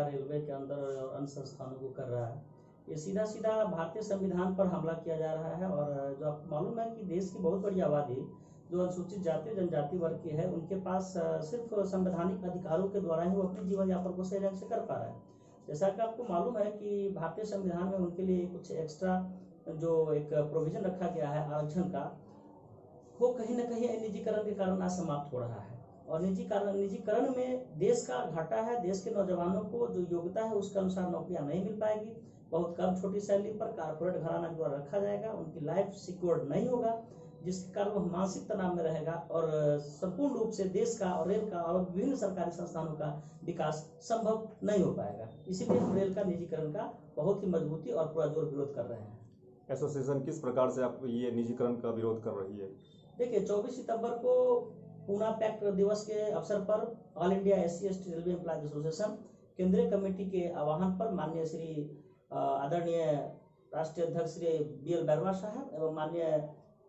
सरकार रेलवे के अंदर और अन्य संस्थानों को कर रहा है, ये सीधा सीधा भारतीय संविधान पर हमला किया जा रहा है। और जो आपको मालूम है कि देश की बहुत बड़ी आबादी जो अनुसूचित जाति जनजाति वर्ग की है, उनके पास सिर्फ संवैधानिक अधिकारों के द्वारा ही वो अपने जीवन यापन को सही ढंग से कर पा रहा है। जैसा कि आपको मालूम है कि भारतीय संविधान में उनके लिए कुछ एक्स्ट्रा जो एक प्रोविजन रखा गया है आरक्षण का, वो कहीं ना कहीं निजीकरण के कारण आज समाप्त हो रहा है। और निजीकरण में देश का घाटा है। देश के नौजवानों को जो योग्यता है उसके अनुसार नौकरियां नहीं मिल पाएगी, बहुत कम छोटी सैलरी पर कारपोरेट घराना के द्वारा रखा जाएगा, उनकी लाइफ सिक्योर्ड नहीं होगा, जिसके कारण वो मानसिक तनाव में रहेगा और संपूर्ण रूप से देश का और रेल का और विभिन्न सरकारी संस्थानों का विकास संभव नहीं हो पाएगा। इसीलिए हम रेल का निजीकरण का बहुत ही मजबूती और पूरा जोर विरोध कर रहे हैं। एसोसिएशन किस प्रकार से आप ये निजीकरण का विरोध कर रही है? देखिए, 24 सितंबर को पूना पैक्ट दिवस के अवसर पर all India SC/ST railway employees association केंद्रीय कमेटी के आह्वान पर माननीय श्री आदरणीय राष्ट्रीय अध्यक्ष श्री BL बैरवा साहब एवं माननीय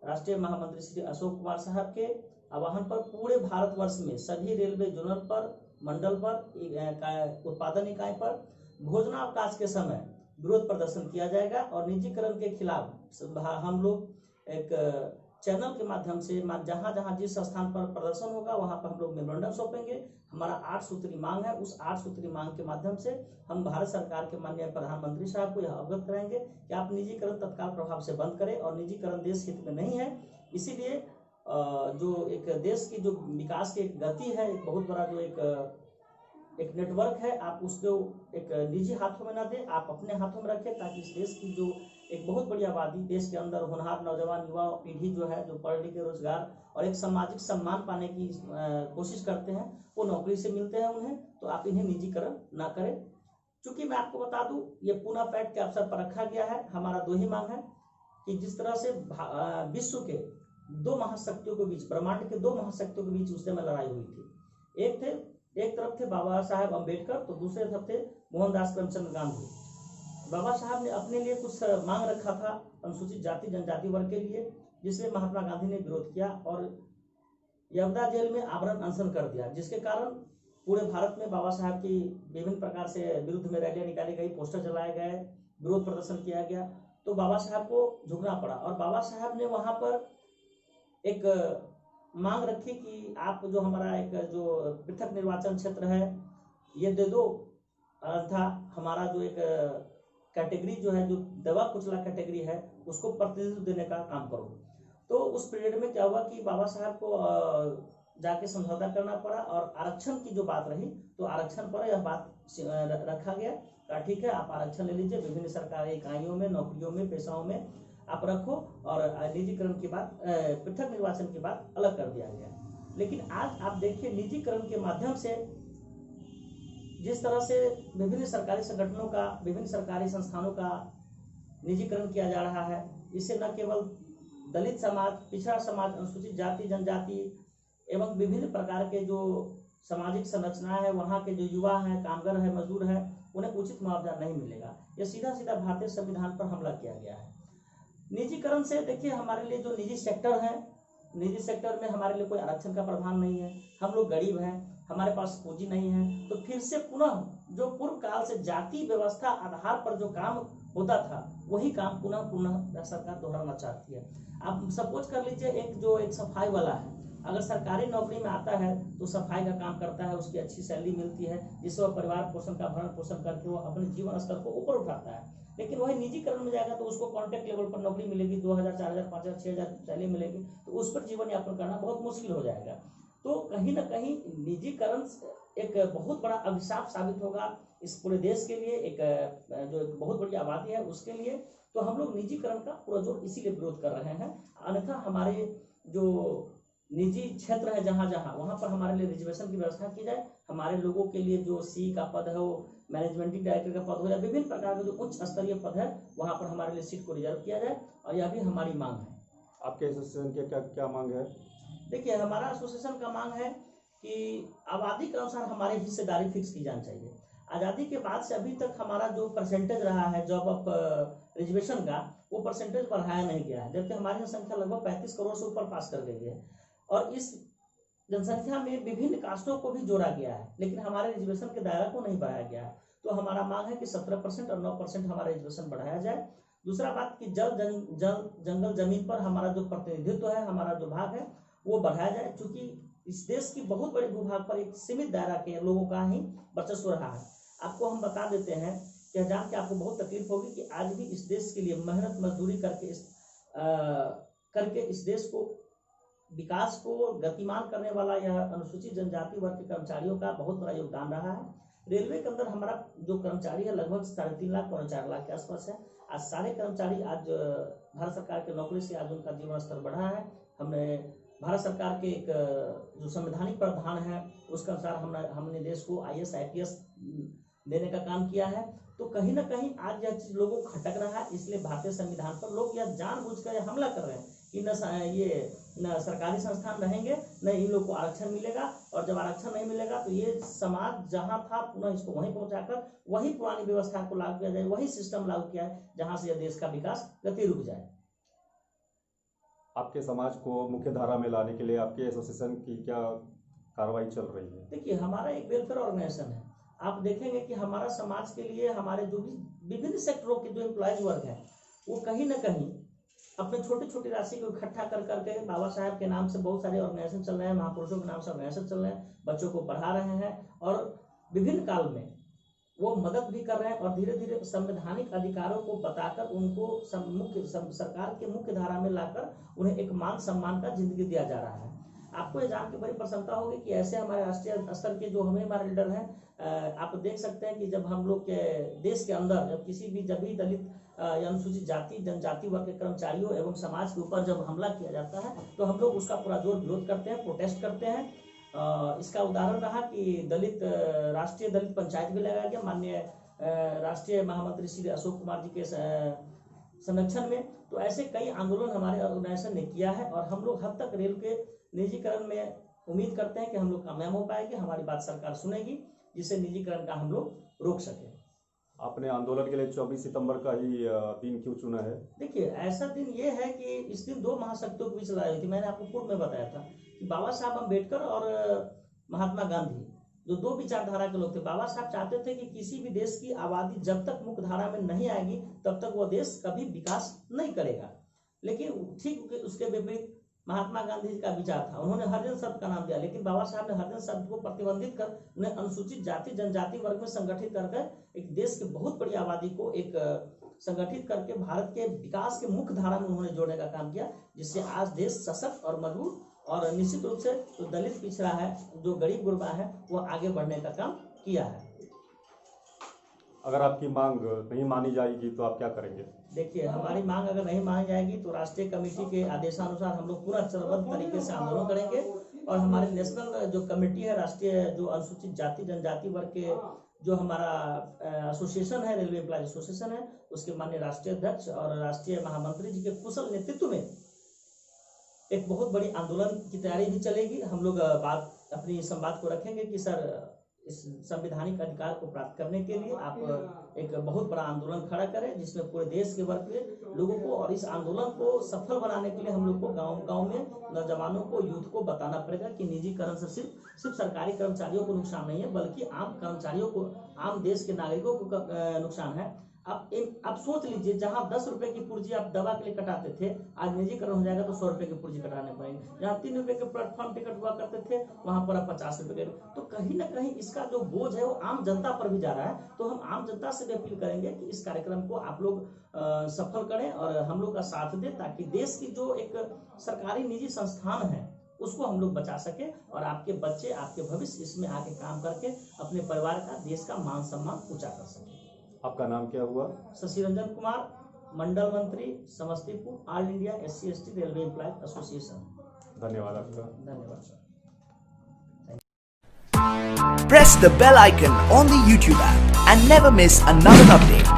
राष्ट्रीय महामंत्री श्री अशोक कुमार साहब के आह्वान पर पूरे भारतवर्ष में सभी रेलवे जोनल पर, मंडल पर, उत्पादन इकाई पर भोजनावकाश के समय विरोध प्रदर्शन किया जाएगा। और निजीकरण के खिलाफ हम लोग एक चैनल के माध्यम से जहां जहां जिस स्थान पर प्रदर्शन होगा वहां पर हम लोग मेमोरेंडम सौंपेंगे। हमारा 8 सूत्री मांग है, उस 8 सूत्री मांग के माध्यम से हम भारत सरकार के माननीय प्रधानमंत्री साहब को यह अवगत कराएंगे कि आप निजीकरण तत्काल प्रभाव से बंद करें। और निजीकरण देश हित में नहीं है। इसीलिए जो एक देश की जो विकास की गति है, एक बहुत बड़ा जो एक नेटवर्क है, आप उसको एक निजी हाथों में ना दें, आप अपने हाथों में रखें, ताकि इस देश की जो एक बहुत बड़ी आबादी, देश के अंदर होनहार नौजवान युवा पीढ़ी जो है, जो पढ़ लिख के रोजगार और एक सामाजिक सम्मान पाने की कोशिश करते हैं, वो नौकरी से मिलते हैं उन्हें, तो आप इन्हें निजीकरण ना करें। चूंकि मैं आपको बता दूं, ये पूना पैक्ट के अवसर पर रखा गया है। हमारा 2 ही मांग है कि जिस तरह से विश्व के 2 महाशक्तियों के बीच, ब्रह्मांड के 2 महाशक्तियों के बीच उस समय लड़ाई हुई थी। एक तरफ थे बाबा साहेब अम्बेडकर, तो दूसरे तरफ थे मोहनदास करमचंद गांधी। बाबा साहब ने अपने लिए कुछ मांग रखा था अनुसूचित जाति जनजाति वर्ग के लिए, जिसमें महात्मा गांधी ने विरोध किया और यवदा जेल में आमरण अनशन कर दिया, जिसके कारण पूरे भारत में बाबा साहब की विभिन्न प्रकार से विरुद्ध में रैलियां निकाली गई, पोस्टर जलाए गए, विरोध प्रदर्शन किया गया। तो बाबा साहब को झुकना पड़ा और बाबा साहब ने वहां पर एक मांग रखी कि आप जो हमारा एक जो पृथक निर्वाचन क्षेत्र है ये दे दो, अन्यथा हमारा जो एक कैटेगरी जो है, जो दवा कुचला कैटेगरी है, उसको प्रतिनिधित्व देने का काम करो। तो उस पीरियड में क्या हुआ कि बाबा साहब को जाके समझौता करना पड़ा और आरक्षण की जो बात रही, तो आरक्षण पर यह बात रखा गया, कहा ठीक है आप आरक्षण ले लीजिए, विभिन्न सरकारी इकाइयों में, नौकरियों में, पेशाओं में आप रखो, और निजीकरण की बात, पृथक निर्वाचन की बात अलग कर दिया गया। लेकिन आज आप देखिए, निजीकरण के माध्यम से जिस तरह से विभिन्न सरकारी संगठनों का, विभिन्न सरकारी संस्थानों का निजीकरण किया जा रहा है, इससे न केवल दलित समाज, पिछड़ा समाज, अनुसूचित जाति जनजाति एवं विभिन्न प्रकार के जो सामाजिक संरचना है, वहाँ के जो युवा हैं, कामगार है, मजदूर है, उन्हें उचित मुआवजा नहीं मिलेगा। यह सीधा सीधा भारतीय संविधान पर हमला किया गया है। निजीकरण से देखिए, हमारे लिए जो निजी सेक्टर है, निजी सेक्टर में हमारे लिए कोई आरक्षण का प्रावधान नहीं है, हम लोग गरीब हैं, हमारे पास पूंजी नहीं है, तो फिर से पुनः जो पूर्व काल से जाति व्यवस्था आधार पर जो काम होता था, वही काम पुनः सरकार दोहराना चाहती है। आप सपोज कर लीजिए, एक सफाई वाला है, अगर सरकारी नौकरी में आता है तो सफाई का काम करता है, उसकी अच्छी सैलरी मिलती है, जिससे वह परिवार पोषण का भरण पोषण करके वो अपने जीवन स्तर को ऊपर उठाता है। लेकिन वही निजीकरण में जाएगा तो उसको कॉन्ट्रैक्ट लेवल पर नौकरी मिलेगी, 2000, 4000, 5000, 6000 सैलरी मिलेगी, तो उस पर जीवन यापन करना बहुत मुश्किल हो जाएगा। तो कहीं ना कहीं निजीकरण एक बहुत बड़ा अभिशाप साबित होगा इस पूरे देश के लिए, जो एक बहुत बड़ी आबादी है उसके लिए। तो हम लोग निजीकरण का पूरा जोर इसीलिए विरोध कर रहे हैं। अन्यथा हमारे जो निजी क्षेत्र है जहाँ जहाँ, वहाँ पर हमारे लिए रिजर्वेशन की व्यवस्था की जाए, हमारे लोगों के लिए जो सी का पद है, वो मैनेजमेंटिंग डायरेक्टर का पद हो या विभिन्न प्रकार के जो उच्च स्तरीय पद है, वहाँ पर हमारे लिए सीट को रिजर्व किया जाए, और यह भी हमारी मांग है। आपके एसोसिएशन की क्या मांग है? देखिए, हमारा एसोसिएशन का मांग है कि आबादी के अनुसार हमारी हिस्सेदारी फिक्स की जानी चाहिए। आज़ादी के बाद से अभी तक हमारा जो परसेंटेज रहा है जॉब ऑफ रिजर्वेशन का, वो परसेंटेज बढ़ाया नहीं गया है, जबकि हमारी जनसंख्या लगभग 35 करोड़ से ऊपर पास कर गई है, और इस जनसंख्या में विभिन्न कास्टों को भी जोड़ा गया है, लेकिन हमारे रिजर्वेशन के दायरा को नहीं बढ़ाया गया है। तो हमारा मांग है कि 17% और 9% हमारा रिजर्वेशन बढ़ाया जाए। दूसरा बात कि जंगल जमीन पर हमारा जो प्रतिनिधित्व है, हमारा जो भाग है वो बढ़ाया जाए, क्योंकि इस देश की बहुत बड़ी भूभाग पर एक सीमित दायरा के लोगों का ही वर्चस्व रहा है। आपको हम बता देते हैं कि जान के आपको बहुत तकलीफ होगी कि आज भी इस देश के लिए मेहनत मजदूरी करके इस देश को विकास को गतिमान करने वाला यह अनुसूचित जनजाति वर्ग के कर्मचारियों का बहुत बड़ा योगदान रहा है। रेलवे के अंदर हमारा जो कर्मचारी है लगभग 3.5 लाख 4 लाख के आसपास है। आज सारे कर्मचारी आज भारत सरकार के नौकरी से आज उनका जीवन स्तर बढ़ा है। हमने भारत सरकार के एक जो संवैधानिक प्रावधान है उसके अनुसार हमने देश को IAS IPS देने का काम किया है। तो कहीं ना कहीं आज यह चीज लोगों को खटक रहा है, इसलिए भारतीय संविधान पर लोग यह जानबूझकर हमला कर रहे हैं कि न सरकारी संस्थान रहेंगे, न इन लोग को आरक्षण मिलेगा, और जब आरक्षण नहीं मिलेगा तो ये समाज जहां था पुनः इसको वहीं पहुंचाकर वही पुरानी व्यवस्था को लागू किया जाए, वही सिस्टम लागू किया है जहां से यह देश का विकास गति रुक जाए। आपके समाज को मुख्य धारा में लाने के लिए आपके एसोसिएशन की क्या कार्रवाई चल रही है? देखिए, हमारा एक वेलफेयर ऑर्गेनाइजेशन है। आप देखेंगे कि हमारा समाज के लिए हमारे जो भी विभिन्न सेक्टरों के जो एम्प्लॉयज वर्ग है वो कहीं ना कहीं अपने छोटी छोटी राशि को इकट्ठा कर करके बाबा साहब के नाम से बहुत सारे ऑर्गेनाइजेशन चल रहे हैं, महापुरुषों के नाम से ऑर्गेनाइजेशन चल रहे हैं, बच्चों को पढ़ा रहे हैं और विभिन्न काल में वो मदद भी कर रहे हैं, और धीरे धीरे संवैधानिक अधिकारों को बताकर उनको सरकार के मुख्य धारा में लाकर उन्हें एक मान सम्मान का जिंदगी दिया जा रहा है। आपको ये जान के बड़ी प्रसन्नता होगी कि ऐसे हमारे राष्ट्रीय स्तर के जो हमारे लीडर हैं, आप देख सकते हैं कि जब हम लोग के देश के अंदर जब भी दलित या अनुसूचित जाति जनजाति वर्ग के कर्मचारियों एवं समाज के ऊपर जब हमला किया जाता है तो हम लोग उसका पूरा जोर विरोध करते हैं, प्रोटेस्ट करते हैं। इसका उदाहरण रहा कि राष्ट्रीय दलित पंचायत भी लगाया गया माननीय राष्ट्रीय महामंत्री श्री अशोक कुमार जी के संरक्षण में। तो ऐसे कई आंदोलन हमारे ऑर्गेनाइजेशन ने किया है और हम लोग हद तक रेल के निजीकरण में उम्मीद करते हैं कि हम लोग कामयाब हो पाएंगे, हमारी बात सरकार सुनेगी, जिससे निजीकरण का हम लोग रोक सके। आपने आंदोलन के लिए 24 सितंबर का ही दिन क्यों चुना है? देखिए, ऐसा दिन ये है कि इस दिन दो महाशक्तियों के बीच लड़ाई हुई थी। मैंने आपको पूर्व में बताया था कि बाबा साहब अम्बेडकर और महात्मा गांधी जो दो विचारधारा के लोग थे। बाबा साहब चाहते थे कि किसी भी देश की आबादी जब तक मुख्य धारा में नहीं आएगी तब तक वो देश कभी विकास नहीं करेगा, लेकिन ठीक उसके विपरीत महात्मा गांधी जी का विचार था। उन्होंने हरिजन शब्द का नाम दिया, लेकिन बाबा साहब ने हरिजन शब्द को प्रतिबंधित कर उन्हें अनुसूचित जाति जनजाति वर्ग में संगठित करके एक देश की बहुत बड़ी आबादी को एक संगठित करके भारत के विकास के मुख्य धारा में उन्होंने जोड़ने का काम किया, जिससे आज देश सशक्त और मजबूत और निश्चित रूप से जो दलित पिछड़ा है, जो गरीब गुरबा है, वो आगे बढ़ने का काम किया है। अगर आपकी मांग नहीं मानी जाएगी तो आप क्या करेंगे? देखिए, हमारी मांग अगर नहीं मानी जाएगी तो राष्ट्रीय कमेटी के आदेशानुसार हम लोग पूरा चरणबद्ध तरीके से आंदोलन करेंगे, और हमारे नेशनल जो कमेटी है, राष्ट्रीय जो अनुसूचित जाति जनजाति वर्ग के जो हमारा एसोसिएशन है, रेलवे एम्प्लॉयज एसोसिएशन है, उसके माननीय राष्ट्रीय अध्यक्ष और राष्ट्रीय महामंत्री जी के कुशल नेतृत्व में एक बहुत बड़ी आंदोलन की तैयारी भी चलेगी। हम लोग अपनी संवाद को रखेंगे कि सर, इस संवैधानिक अधिकार को प्राप्त करने के लिए आप एक बहुत बड़ा आंदोलन खड़ा करें, जिसमें पूरे देश के वर्ग के लोगों को, और इस आंदोलन को सफल बनाने के लिए हम लोग को गांव-गांव में नौजवानों को, यूथ को बताना पड़ेगा कि निजीकरण से सिर्फ सरकारी कर्मचारियों को नुकसान नहीं है, बल्कि आम कर्मचारियों को, आम देश के नागरिकों को नुकसान है। आप सोच लीजिए, जहां 10 रुपए की पुर्जी आप दवा के लिए कटाते थे, आज निजीकरण हो जाएगा तो 100 रुपए की पुर्जी कटाने पड़ेंगे। जहां 3 रुपए के प्लेटफॉर्म टिकट हुआ करते थे, वहां पर अब 50 रुपए के। तो कहीं ना कहीं इसका जो बोझ है वो आम जनता पर भी जा रहा है। तो हम आम जनता से भी अपील करेंगे कि इस कार्यक्रम को आप लोग सफल करें और हम लोग का साथ दें, ताकि देश की जो एक सरकारी निजी संस्थान है उसको हम लोग बचा सके, और आपके बच्चे, आपके भविष्य इसमें आके काम करके अपने परिवार का, देश का मान सम्मान ऊंचा कर सके। आपका नाम क्या हुआ? शशि रंजन कुमार, मंडल मंत्री Samastipur, all India SC/ST railway employees association. धन्यवाद आपका। धन्यवाद sir. Press the bell icon on the YouTube app and never miss another update.